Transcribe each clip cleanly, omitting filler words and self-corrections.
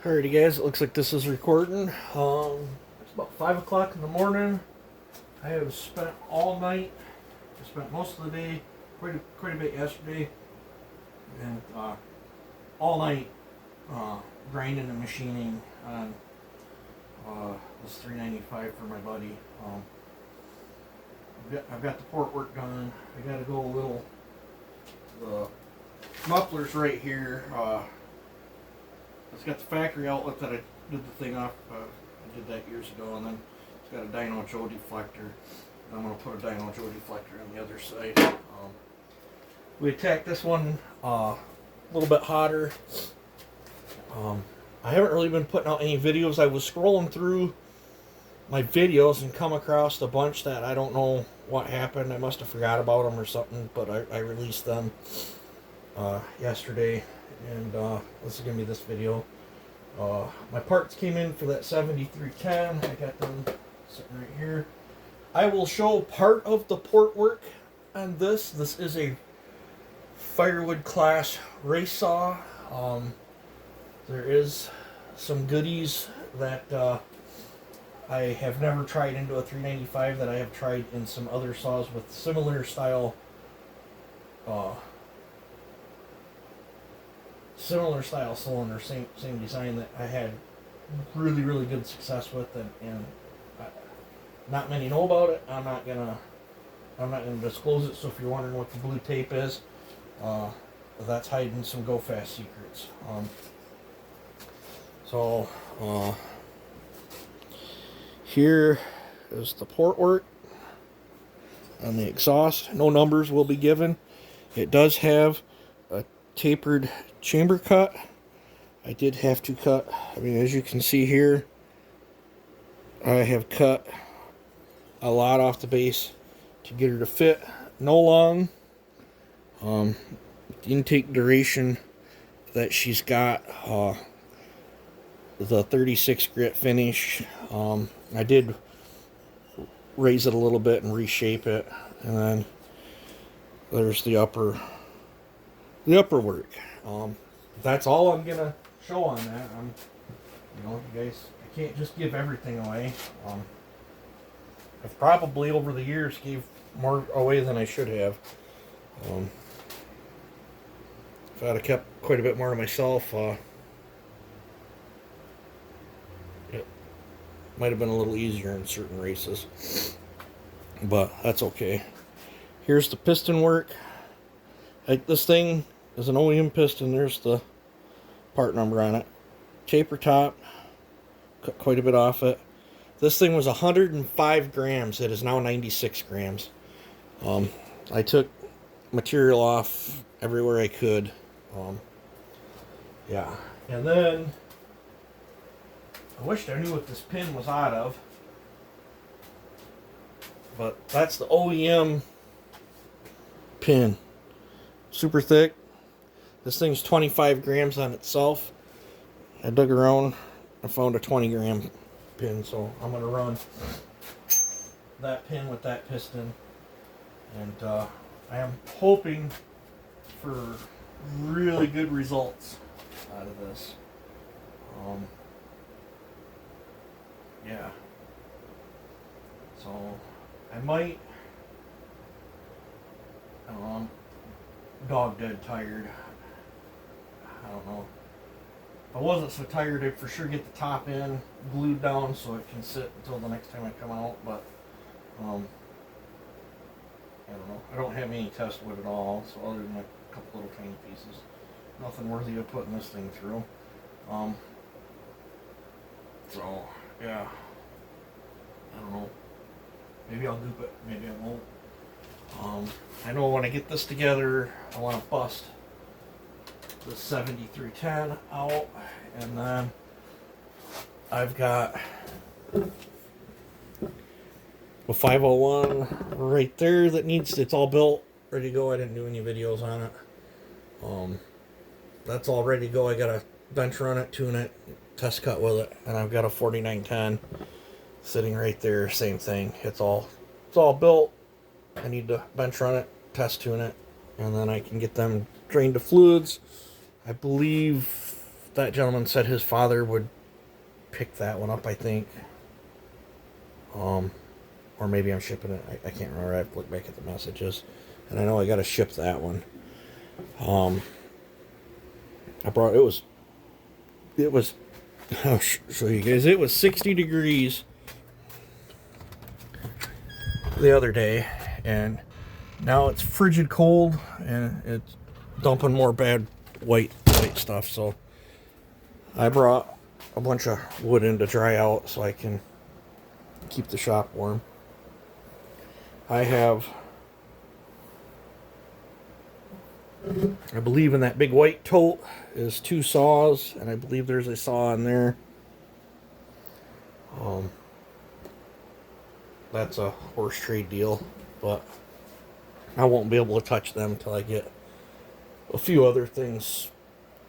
Alrighty guys, it looks like this is recording. It's about 5 o'clock in the morning. I have spent all night, I spent most of the day, quite a bit yesterday, and all night grinding and machining on this 395 for my buddy. I've got the port work done. I got to go a little, the muffler's right here. It's got the factory outlet that I did the thing off. I did that years ago, and then it's got a Dyno Joe deflector. And I'm going to put a Dyno Joe deflector on the other side. We attacked this one a little bit hotter. I haven't really been putting out any videos. I was scrolling through my videos and come across a bunch that I don't know what happened. I must have forgot about them or something, but I released them yesterday. And this is going to be this video. My parts came in for that 7310. I got them sitting right here. I will show part of the port work on this. This is a firewood class race saw. There is some goodies that I have never tried into a 395 that I have tried in some other saws with similar style cylinder, same design, that I had really good success with, and not many know about it. I'm not gonna disclose it. So if you're wondering what the blue tape is, that's hiding some Go Fast secrets. Here is the port work on the exhaust. No numbers will be given. It does have a tapered chamber cut. I did have to cut, as you can see here, I have cut a lot off the base to get her to fit. No long. The intake duration that she's got, the 36 grit finish, I did raise it a little bit and reshape it, and then there's the upper work. That's all I'm gonna show on that. You guys, I can't just give everything away. I've probably over the years gave more away than I should have. If I'd have kept quite a bit more to myself, it might have been a little easier in certain races, but that's okay. Here's the piston work. This thing is an OEM piston. There's the part number on it. Taper top. Cut quite a bit off it. This thing was 105 grams. It is now 96 grams. I took material off everywhere I could. Yeah. And then I wished I knew what this pin was out of. But that's the OEM pin. Super thick. This thing's 25 grams on itself. I dug around. I found a 20 gram pin, so I'm going to run that pin with that piston. And I am hoping for really good results out of this. Yeah. So I might, dog dead tired. I don't know. If I wasn't so tired, I'd for sure get the top end glued down so it can sit until the next time I come out, but I don't know. I don't have any test wood at all, so other than a couple little tiny pieces. Nothing worthy of putting this thing through. So yeah. I don't know. Maybe I'll dupe it, maybe I won't. I know when I get this together, I want to bust the 7310 out, and then I've got a 501 right there that it's all built, ready to go. I didn't do any videos on it. That's all ready to go. I got to bench run it, tune it, test cut with it, and I've got a 4910 sitting right there, same thing. It's all built. I need to bench run it, test tune it, and then I can get them drained to fluids. I believe that gentleman said his father would pick that one up, I think. Or maybe I'm shipping it. I can't remember. I have to look back at the messages. And I know I got to ship that one. I brought, it was, I'll show you guys. It was 60 degrees the other day. And now it's frigid cold. And it's dumping more bad white stuff. So I brought a bunch of wood in to dry out so I can keep the shop warm. I believe in that big white tote is 2 saws, and I believe there's a saw in there. That's a horse trade deal, but I won't be able to touch them until I get a few other things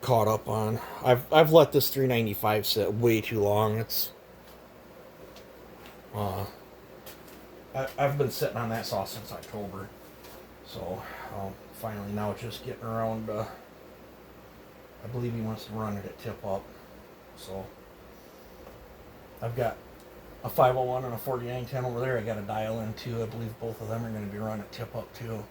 caught up on. I've let this 395 sit way too long. It's I've been sitting on that saw since October, so finally now just getting around. I believe he wants to run it at tip up, so I've got a 501 and a 4910 over there. I got a dial in too. I believe both of them are going to be run at tip up too.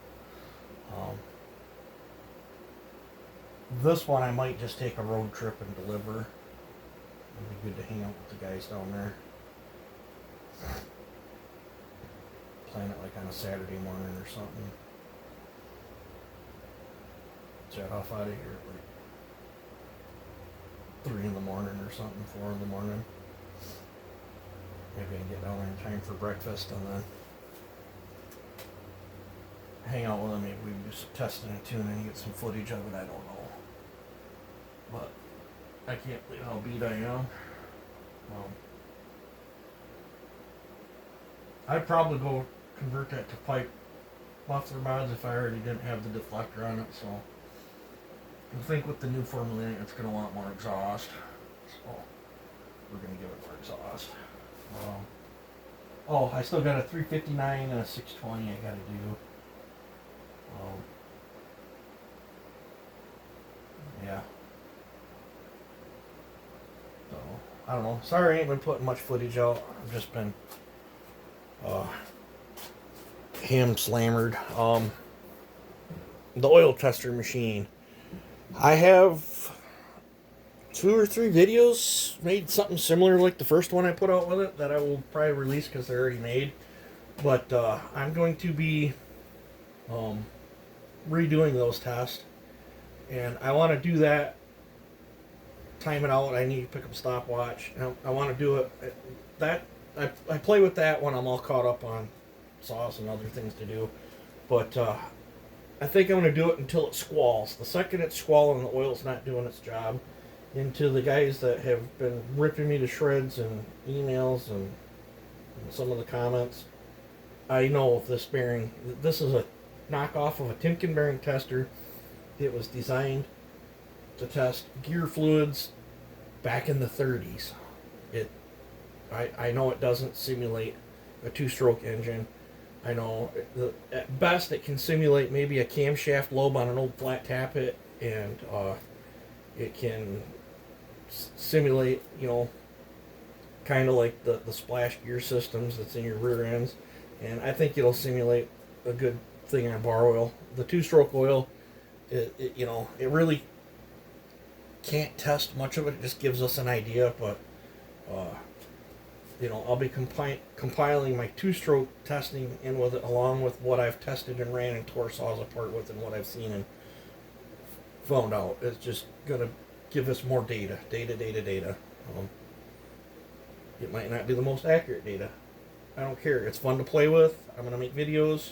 This one I might just take a road trip and deliver. It'd be good to hang out with the guys down there. Plan it like on a Saturday morning or something. Jet off out of here at like 3 in the morning or something, 4 in the morning. Maybe I can get down there in time for breakfast and then hang out with them. Maybe we can do some testing and tuning and get some footage of it. I don't know. But I can't believe how beat I am. I'd probably go convert that to pipe muffler mods if I already didn't have the deflector on it. So I think with the new formula, it's going to want more exhaust. So we're going to give it more exhaust. Oh, I still got a 359 and a 620 I got to do. Yeah. So, I don't know. Sorry I ain't been putting much footage out. I've just been ham slammered. The oil tester machine. I have 2 or 3 videos made something similar like the first one I put out with it that I will probably release because they're already made. But I'm going to be redoing those tests. And I want to do that, time it out. I need to pick up a stopwatch. And I want to do it. I play with that when I'm all caught up on saws and other things to do. But I think I'm going to do it until it squalls. The second it's squalling, the oil's not doing its job. And to the guys that have been ripping me to shreds and emails and some of the comments, I know this bearing, this is a knockoff of a Timken bearing tester. It was designed to test gear fluids back in the 30s. I know it doesn't simulate a 2-stroke engine. I know at best it can simulate maybe a camshaft lobe on an old flat tappet, and it can simulate, kind of like the splash gear systems that's in your rear ends. And I think it'll simulate a good thing on bar oil. The 2-stroke oil, it really can't test much of it. It just gives us an idea, but I'll be compiling my 2-stroke testing in with it, along with what I've tested and ran and tore saws apart with, and what I've seen and found out. It's just gonna give us more data. It might not be the most accurate data. I don't care. It's fun to play with. I'm gonna make videos.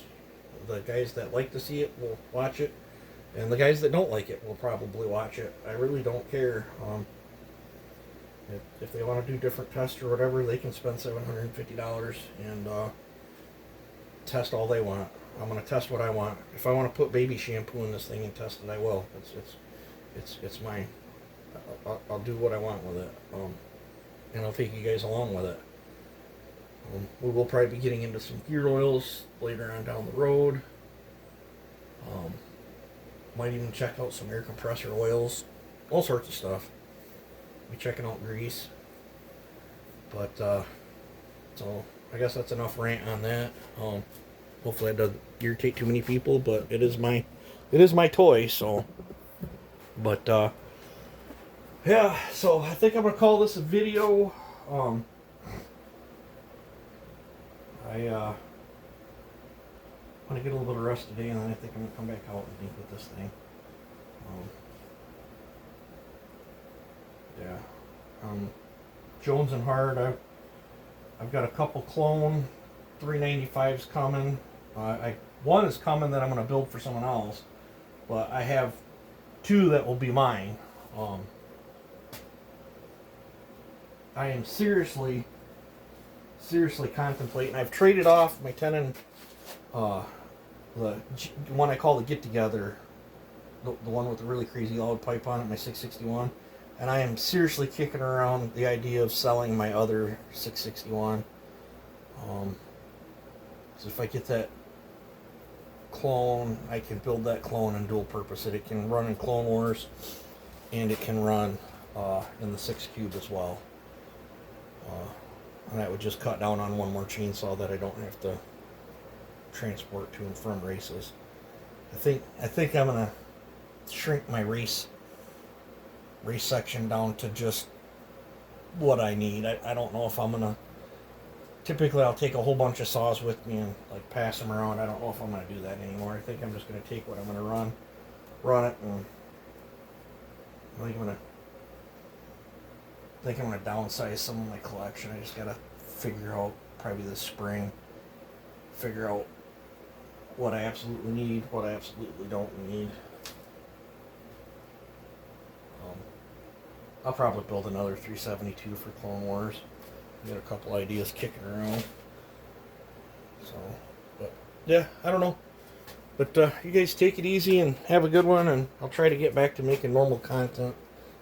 The guys that like to see it will watch it, and the guys that don't like it will probably watch it. I really don't care. If they want to do different tests or whatever, they can spend $750 and test all they want. I'm going to test what I want. If I want to put baby shampoo in this thing and test it, I will. It's mine. I'll do what I want with it, and I'll take you guys along with it. We will probably be getting into some gear oils later on down the road. Might even check out some air compressor oils, all sorts of stuff. be checking out Grease. But so I guess that's enough rant on that. Hopefully that doesn't irritate too many people, but it is my toy. So, but yeah. So I think I'm gonna call this a video. I want to get a little bit of rest today, and then I think I'm gonna come back out and deep with this thing. Yeah. Jones and Hard. I've got a couple clone 395s coming. One is coming that I'm going to build for someone else, but I have two that will be mine. I am seriously contemplating. I've traded off my Tenon, the one I call the Get Together, the one with the really crazy loud pipe on it, my 661. And I am seriously kicking around the idea of selling my other 661. So if I get that clone, I can build that clone and dual purpose it. It can run in Clone Wars, and it can run in the 6 Cube as well. And that would just cut down on one more chainsaw that I don't have to transport to and from races. I think I'm gonna shrink my race section down to just what I need. I don't know if I'm gonna. Typically, I'll take a whole bunch of saws with me and like pass them around. I don't know if I'm gonna do that anymore. I think I'm just gonna take what I'm gonna run it, and I think I'm gonna downsize some of my collection. I just gotta figure out probably this spring. Figure out what I absolutely need, what I absolutely don't need. I'll probably build another 372 for Clone Wars. Got a couple ideas kicking around. So, but yeah, I don't know. But you guys take it easy and have a good one, and I'll try to get back to making normal content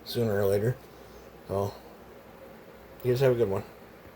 sooner or later. So, you guys have a good one.